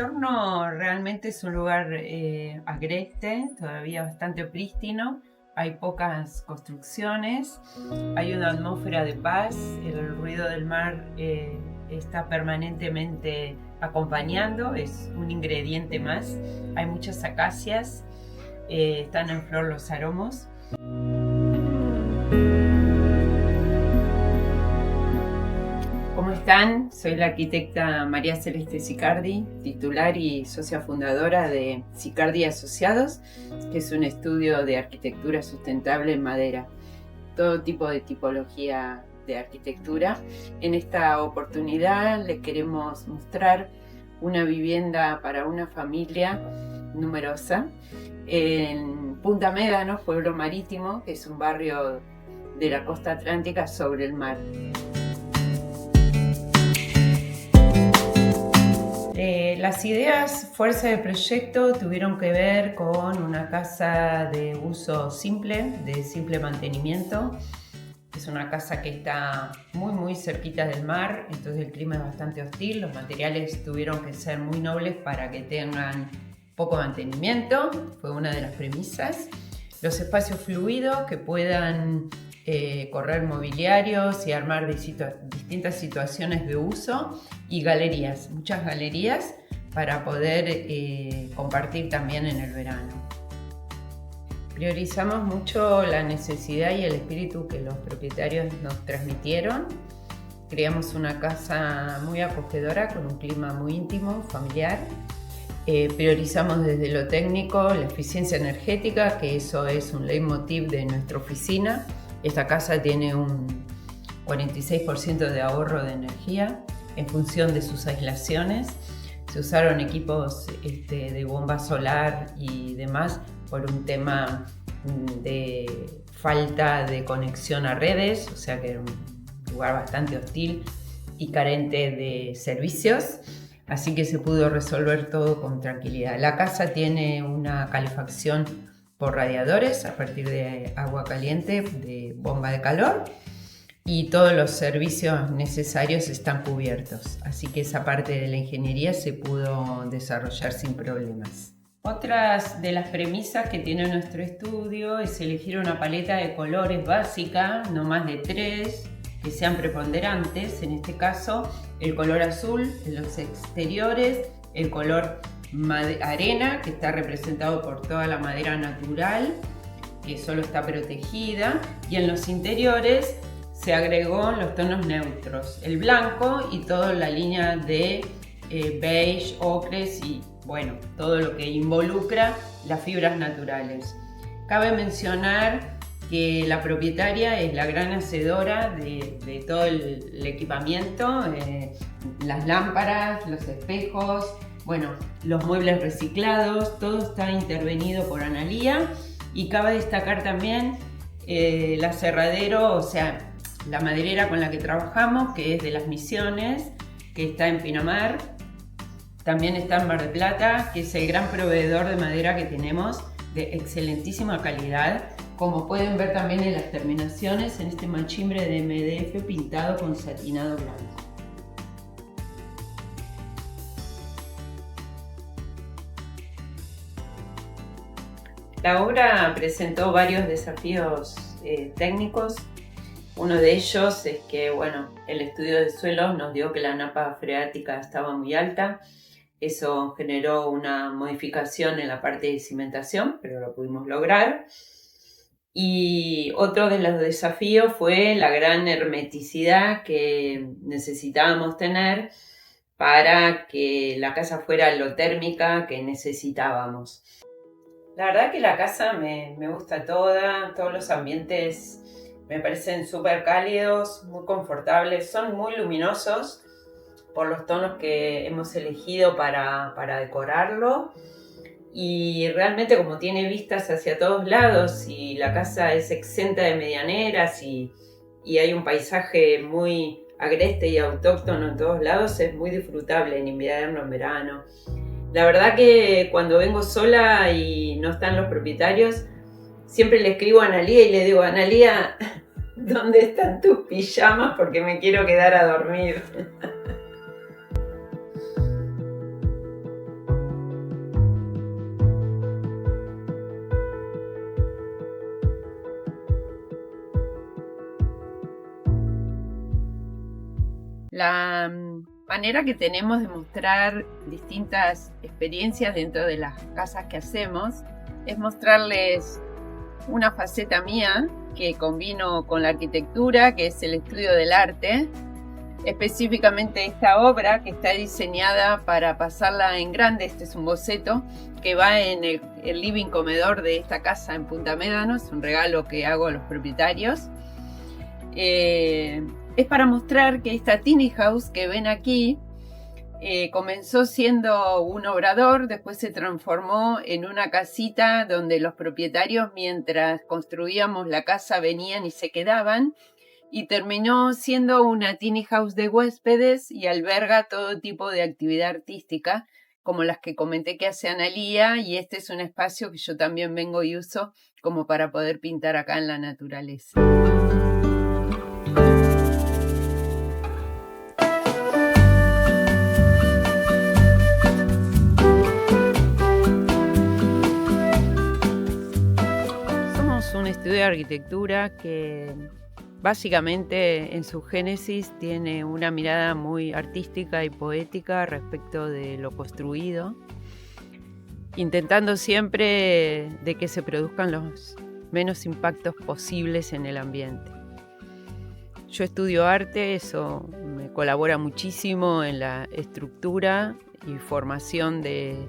entorno realmente es un lugar agreste, todavía bastante prístino. Hay pocas construcciones, hay una atmósfera de paz, el ruido del mar está permanentemente acompañando, es un ingrediente más. Hay muchas acacias, están en flor los aromos. ¿Cómo están? Soy la arquitecta María Celeste Sicardi, titular y socia fundadora de Sicardi Asociados, que es un estudio de arquitectura sustentable en madera, todo tipo de tipología de arquitectura. En esta oportunidad les queremos mostrar una vivienda para una familia numerosa en Punta Médanos, pueblo marítimo, que es un barrio de la costa atlántica sobre el mar. Las ideas fuerza de proyecto tuvieron que ver con una casa de uso simple, de simple mantenimiento. Es una casa que está muy cerquita del mar, entonces el clima es bastante hostil. Los materiales tuvieron que ser muy nobles para que tengan poco mantenimiento, fue una de las premisas. Los espacios fluidos que puedan correr mobiliarios y armar distintas situaciones de uso, y galerías, muchas galerías para poder compartir también en el verano. Priorizamos mucho la necesidad y el espíritu que los propietarios nos transmitieron. Creamos una casa muy acogedora con un clima muy íntimo, familiar. Priorizamos desde lo técnico la eficiencia energética, que eso es un leitmotiv de nuestra oficina. Esta casa tiene un 46% de ahorro de energía en función de sus aislaciones. Se usaron equipos de bomba solar y demás por un tema de falta de conexión a redes, o sea que era un lugar bastante hostil y carente de servicios, así que se pudo resolver todo con tranquilidad. La casa tiene una calefacción por radiadores a partir de agua caliente de bomba de calor, y todos los servicios necesarios están cubiertos, así que esa parte de la ingeniería se pudo desarrollar sin problemas. Otras de las premisas que tiene nuestro estudio es elegir una paleta de colores básica, no más de 3, que sean preponderantes. En este caso, el color azul en los exteriores, el color arena, que está representado por toda la madera natural, que solo está protegida, y en los interiores se agregó los tonos neutros, el blanco y toda la línea de beige, ocres y bueno, todo lo que involucra las fibras naturales. Cabe mencionar que la propietaria es la gran hacedora de todo el equipamiento, las lámparas, los espejos, bueno, los muebles reciclados, todo está intervenido por Analía. Y cabe destacar también el aserradero, o sea, la maderera con la que trabajamos, que es de Las Misiones, que está en Pinamar. También está en Mar del Plata, que es el gran proveedor de madera que tenemos, de excelentísima calidad. Como pueden ver también en las terminaciones, en este machimbre de MDF pintado con satinado blanco. La obra presentó varios desafíos técnicos. Uno de ellos es que, bueno, el estudio de suelos nos dio que la napa freática estaba muy alta. Eso generó una modificación en la parte de cimentación, pero lo pudimos lograr. Y otro de los desafíos fue la gran hermeticidad que necesitábamos tener para que la casa fuera lo térmica que necesitábamos. La verdad que la casa me gusta todos los ambientes me parecen súper cálidos, muy confortables, son muy luminosos por los tonos que hemos elegido para decorarlo, y realmente como tiene vistas hacia todos lados y la casa es exenta de medianeras y hay un paisaje muy agreste y autóctono en todos lados, es muy disfrutable en invierno, en verano. La verdad que cuando vengo sola y no están los propietarios, siempre le escribo a Analía y le digo: Analía, ¿dónde están tus pijamas? Porque me quiero quedar a dormir. La manera que tenemos de mostrar distintas experiencias dentro de las casas que hacemos es mostrarles una faceta mía que combino con la arquitectura, que es el estudio del arte. Específicamente esta obra que está diseñada para pasarla en grande. Este es un boceto que va en el living comedor de esta casa en Punta Médano. Es un regalo que hago a los propietarios. Es para mostrar que esta tiny house que ven aquí comenzó siendo un obrador, después se transformó en una casita donde los propietarios, mientras construíamos la casa, venían y se quedaban, y terminó siendo una tiny house de huéspedes y alberga todo tipo de actividad artística, como las que comenté que hace Analía, y este es un espacio que yo también vengo y uso como para poder pintar acá en la naturaleza. Somos un estudio de arquitectura que básicamente en su génesis tiene una mirada muy artística y poética respecto de lo construido, intentando siempre de que se produzcan los menos impactos posibles en el ambiente. Yo estudio arte, eso me colabora muchísimo en la estructura y formación de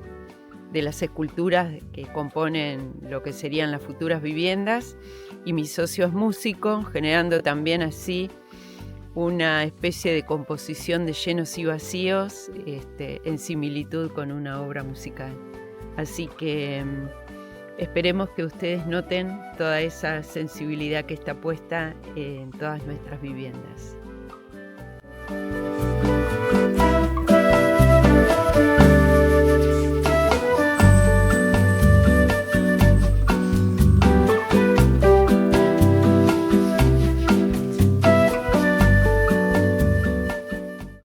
las esculturas que componen lo que serían las futuras viviendas, y mi socio es músico, generando también así una especie de composición de llenos y vacíos en similitud con una obra musical. Así que esperemos que ustedes noten toda esa sensibilidad que está puesta en todas nuestras viviendas.